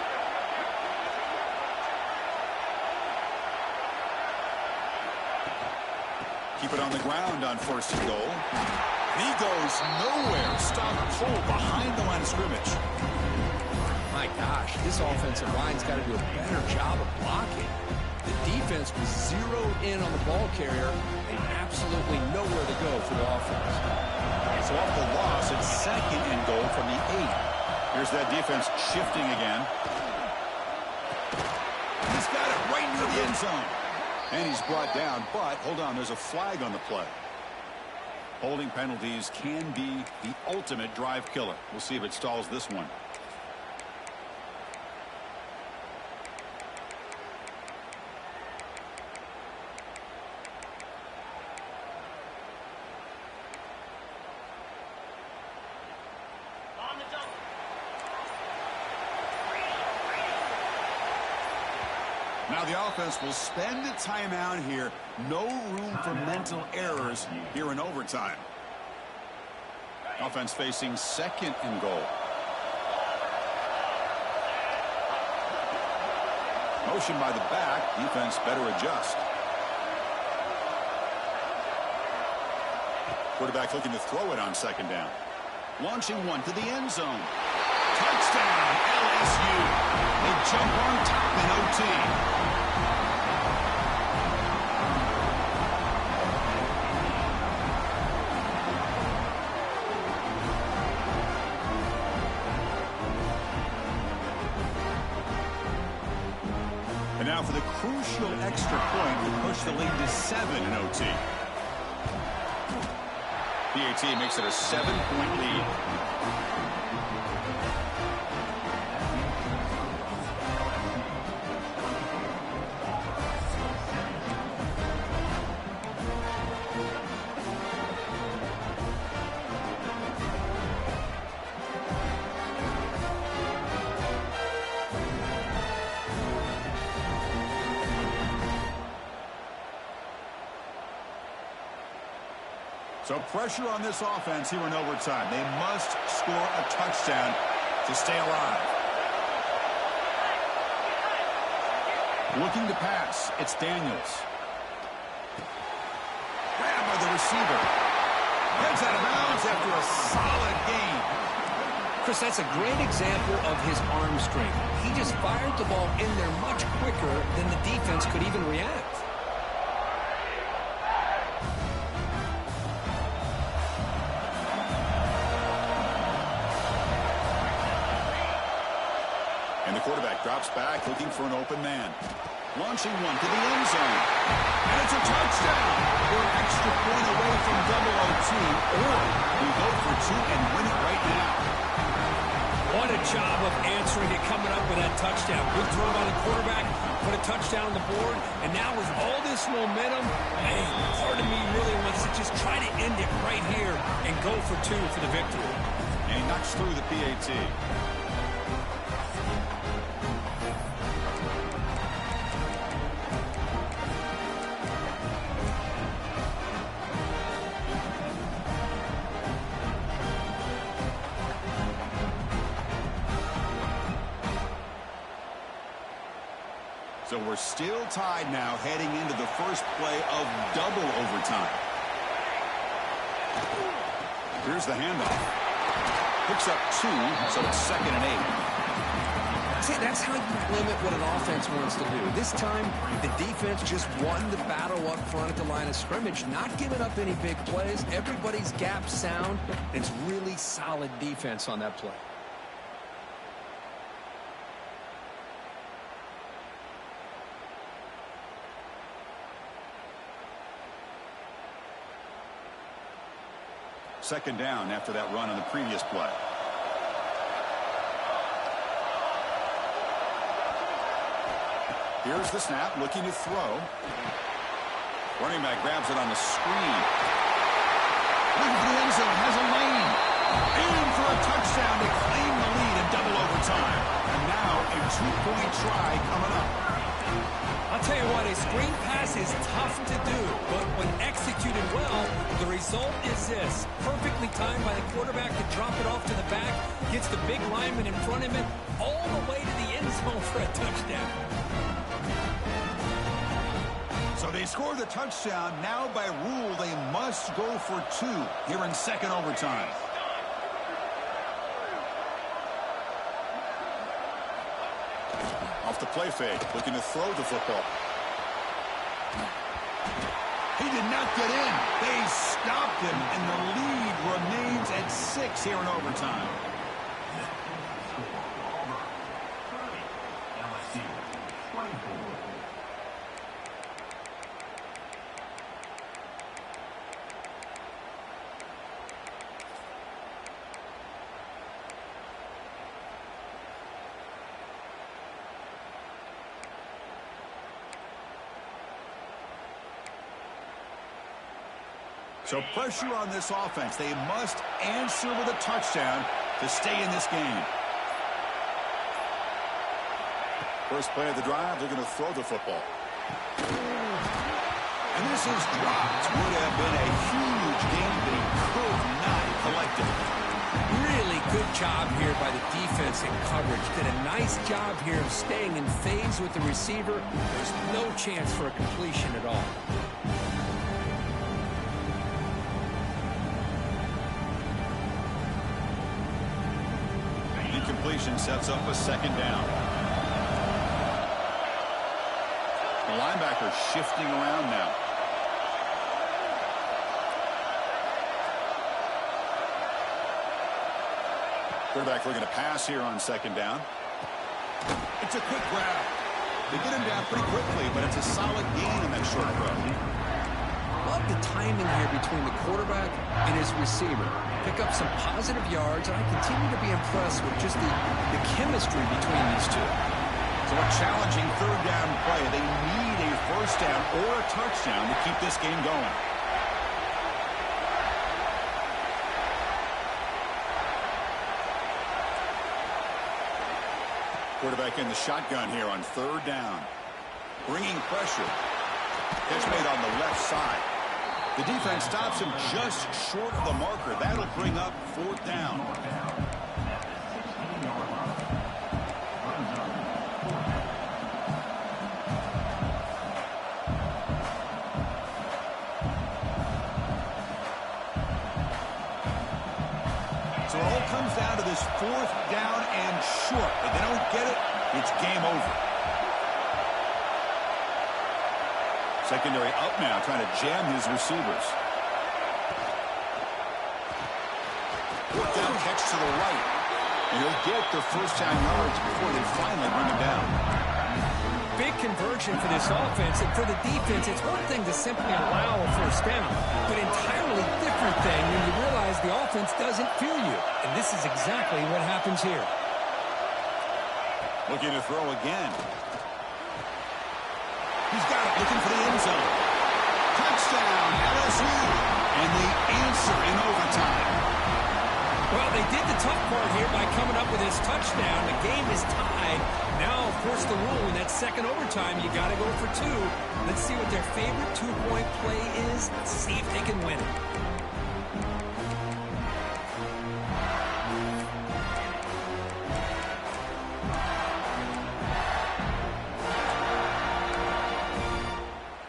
Keep it on the ground on first and goal. And he goes nowhere. Stopped cold behind the line of scrimmage. My gosh, this offensive line's got to do a better job of blocking. The defense was zeroed in on the ball carrier and absolutely nowhere to go for the offense. So off the loss, it's second and goal from the 8. Here's that defense shifting again. He's got it right near the end zone. And he's brought down, but hold on, there's a flag on the play. Holding penalties can be the ultimate drive killer. We'll see if it stalls this one. Now the offense will spend a timeout here. No room for mental errors here in overtime. Offense facing second and goal. Motion by the back. Defense better adjust. Quarterback looking to throw it on second down. Launching one to the end zone. Touchdown, LSU. They jump on top in OT. And now for the crucial extra point to push the lead to 7 in OT. PAT makes it a 7-point lead. So pressure on this offense here in overtime. They must score a touchdown to stay alive. Looking to pass. It's Daniels. Grabbed by the receiver. Heads out of bounds after a solid gain. Chris, that's a great example of his arm strength. He just fired the ball in there much quicker than the defense could even react. Quarterback drops back, looking for an open man. Launching one to the end zone. And it's a touchdown. We're an extra point away from double OT, or we go for 2 and win it right now. What a job of answering it, coming up with that touchdown. Good throw by the quarterback, put a touchdown on the board, and now with all this momentum, man, part of me really wants to just try to end it right here and go for 2 for the victory. And he knocks through the PAT. So we're still tied now heading into the first play of double overtime. Here's the handoff. Picks up 2, so it's 2nd and 8. See, that's how you limit what an offense wants to do. This time, the defense just won the battle up front at the line of scrimmage, not giving up any big plays. Everybody's gap sound. It's really solid defense on that play. Second down after that run on the previous play. Here's the snap, looking to throw. Running back grabs it on the screen. Looking for the end zone, has a lane. In for a touchdown to claim the lead in double overtime. And now a 2-point try coming up. I'll tell you what, a screen pass is tough to do, but when executed well, the result is this. Perfectly timed by the quarterback to drop it off to the back, gets the big lineman in front of him, all the way to the end zone for a touchdown. So they score the touchdown. Now by rule, they must go for 2 here in second overtime. Off the play fake, looking to throw the football. He did not get in. They stopped him, and the lead remains at 6 here in overtime. LSU 24. So pressure on this offense. They must answer with a touchdown to stay in this game. First play of the drive, they're going to throw the football. And this is dropped. Would have been a huge game, but he could not collect it. Really good job here by the defense in coverage. Did a nice job here of staying in phase with the receiver. There's no chance for a completion at all. Incompletion sets up a second down. The linebacker shifting around now. Quarterback looking to pass here on second down. It's a quick grab. They get him down pretty quickly, but it's a solid gain in that short throw. Love the timing here between the quarterback and his receiver. Pick up some positive yards, and I continue to be impressed with just the chemistry between these two. So a challenging third down play. They need a first down or a touchdown to keep this game going. Quarterback in the shotgun here on third down. Bringing pressure. Catch made on the left side. The defense stops him just short of the marker. That'll bring up fourth down. So it all comes down to this fourth down and short. If they don't get it, it's game over. Secondary up now, trying to jam his receivers. Fourth down catch to the right. And he'll get the first down yards before they finally bring him down. Big conversion for this offense, and for the defense, it's one thing to simply allow a first down, but entirely different thing when you realize the offense doesn't feel you. And this is exactly what happens here. Looking to throw again. He's got it, looking for the end zone. Touchdown, LSU. And the answer in overtime. Well, they did the tough part here by coming up with this touchdown. The game is tied. Now, of course, the rule in that second overtime, you got to go for 2. Let's see what their favorite 2-point play is. Let's see if they can win it.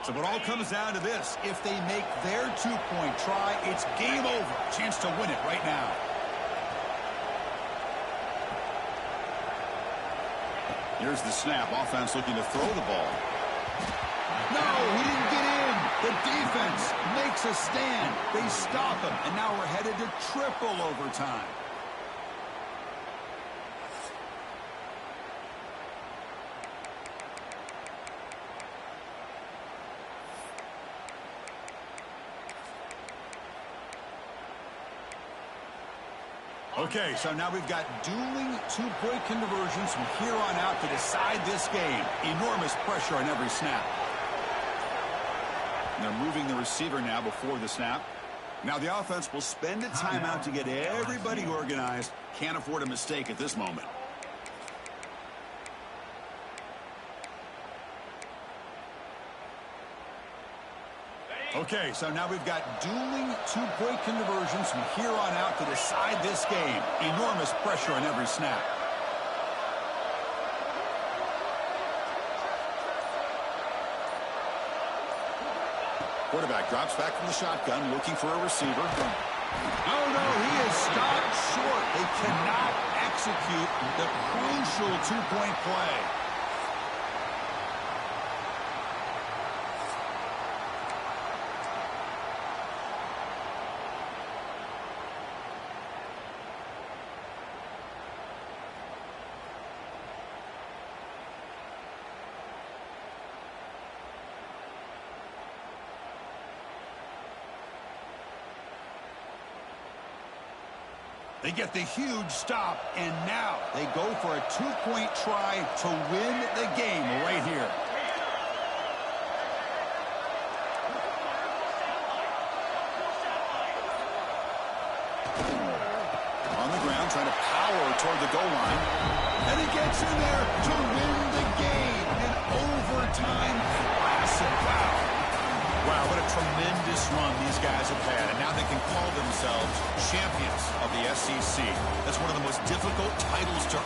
So it all comes down to this. If they make their 2-point try, it's game over. Chance to win it right now. Here's the snap. Offense looking to throw the ball. No, he didn't get in. The defense makes a stand. They stop him, and now we're headed to triple overtime. Okay, so now we've got dueling two-point conversions from here on out to decide this game. Enormous pressure on every snap. And they're moving the receiver now before the snap. Now the offense will spend a timeout to get everybody organized. Can't afford a mistake at this moment. Okay, so now we've got dueling two-point conversions from here on out to decide this game. Enormous pressure on every snap. Quarterback drops back from the shotgun, looking for a receiver. Oh, no, he is stopped short. They cannot execute the crucial two-point play. They get the huge stop, and now they go for a two-point try to win the game right here. On the ground, trying to power toward the goal line. And he gets in there to win the game. An overtime classic. Wow. Wow, what a tremendous run these guys have had. And now they can call themselves champions of the SEC. That's one of the most difficult titles to